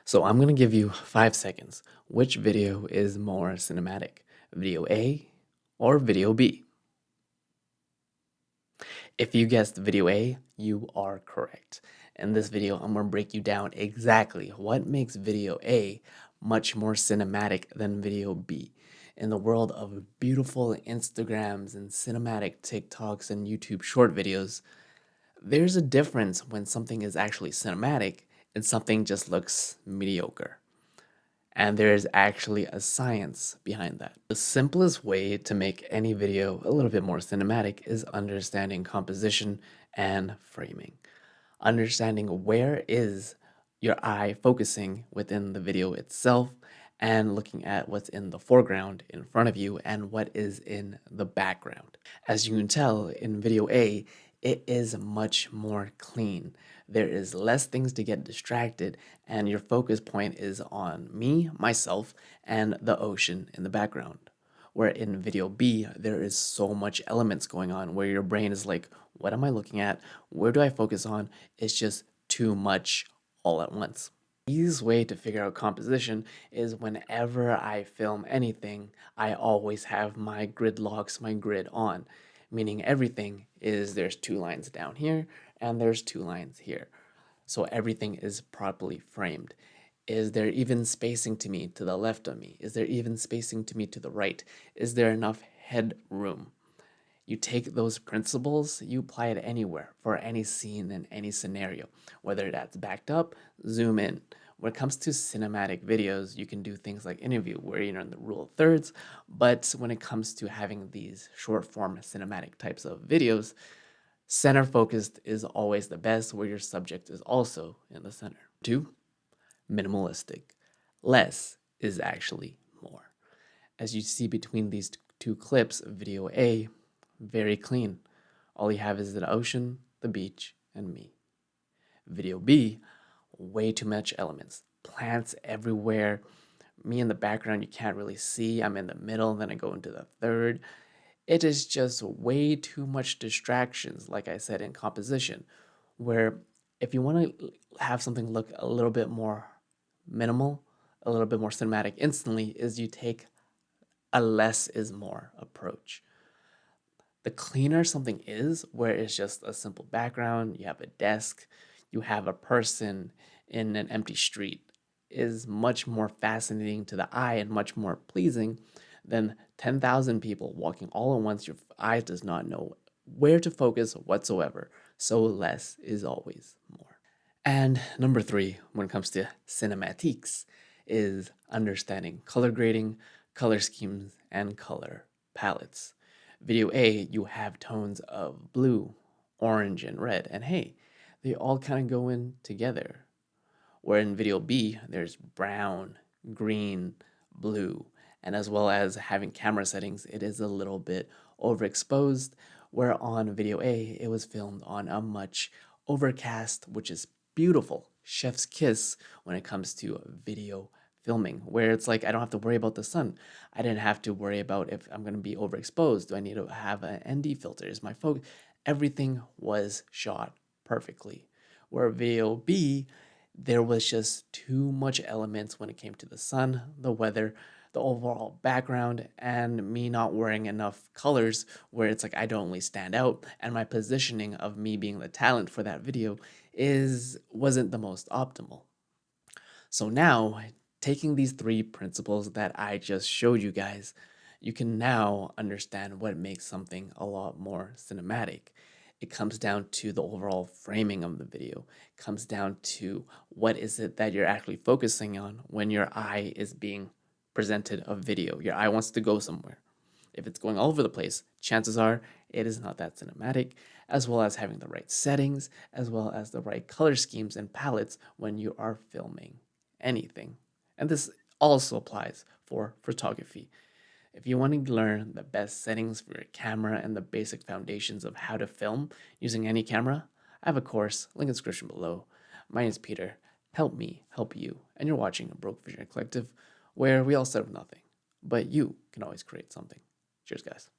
So I'm going to give you 5 seconds. Which video is more cinematic? Video A or video B? If you guessed video A, you are correct. In this video, I'm going to break you down exactly what makes video A much more cinematic than video B. In the world of beautiful Instagrams and cinematic TikToks and YouTube short videos, there's a difference when something is actually cinematic and something just looks mediocre. And there is actually a science behind that. The simplest way to make any video a little bit more cinematic is understanding composition and framing. Understanding where is your eye focusing within the video itself and looking at what's in the foreground in front of you and what is in the background. As you can tell in video A, it is much more clean. There is less things to get distracted, and your focus point is on me, myself, and the ocean in the background. Where in video B, there is so much elements going on where your brain is like, what am I looking at? Where do I focus on? It's just too much all at once. The easiest way to figure out composition is whenever I film anything, I always have my grid locks, my grid on, meaning everything is there's 2 lines down here and there's 2 lines here. So everything is properly framed. Is there even spacing to me to the left of me? Is there even spacing to me to the right? Is there enough headroom? You take those principles, you apply it anywhere for any scene in any scenario, whether that's backed up, zoom in. When it comes to cinematic videos, you can do things like interview where you're in the rule of thirds, but when it comes to having these short form cinematic types of videos, center focused is always the best where your subject is also in the center. 2, minimalistic. Less is actually more. As you see between these two clips, video A, very clean. All you have is the ocean, the beach, and me. Video B, way too much elements. Plants everywhere. Me in the background, you can't really see. I'm in the middle, then I go into the third. It is just way too much distractions, like I said, in composition, where if you want to have something look a little bit more minimal, a little bit more cinematic instantly, is you take a less is more approach. The cleaner something is, where it's just a simple background, you have a desk, you have a person in an empty street, is much more fascinating to the eye and much more pleasing than 10,000 people walking all at once. Your eye does not know where to focus whatsoever, so less is always more. And number 3, when it comes to cinematiques, is understanding color grading, color schemes, and color palettes. Video A, you have tones of blue, orange, and red, and hey, they all kind of go in together. Where in video B, there's brown, green, blue, and as well as having camera settings, it is a little bit overexposed, where on video A, it was filmed on a much overcast, which is beautiful, chef's kiss when it comes to video filming, where it's like I don't have to worry about the sun. I didn't have to worry about if I'm going to be overexposed. Do I need to have an ND filter? Is my focus? Everything was shot perfectly. Where video B, there was just too much elements when it came to the sun, the weather, the overall background, and me not wearing enough colors where it's like I don't really stand out, and my positioning of me being the talent for that video wasn't the most optimal. So now, taking these 3 principles that I just showed you guys, you can now understand what makes something a lot more cinematic. It comes down to the overall framing of the video. It comes down to what is it that you're actually focusing on when your eye is being presented a video. Your eye wants to go somewhere. If it's going all over the place, chances are it is not that cinematic, as well as having the right settings, as well as the right color schemes and palettes when you are filming anything. And this also applies for photography. If you want to learn the best settings for your camera and the basic foundations of how to film using any camera, I have a course, link in the description below. My name is Peter. Help me help you. And you're watching a Broke Visionary Collective, where we all start with nothing, but you can always create something. Cheers, guys.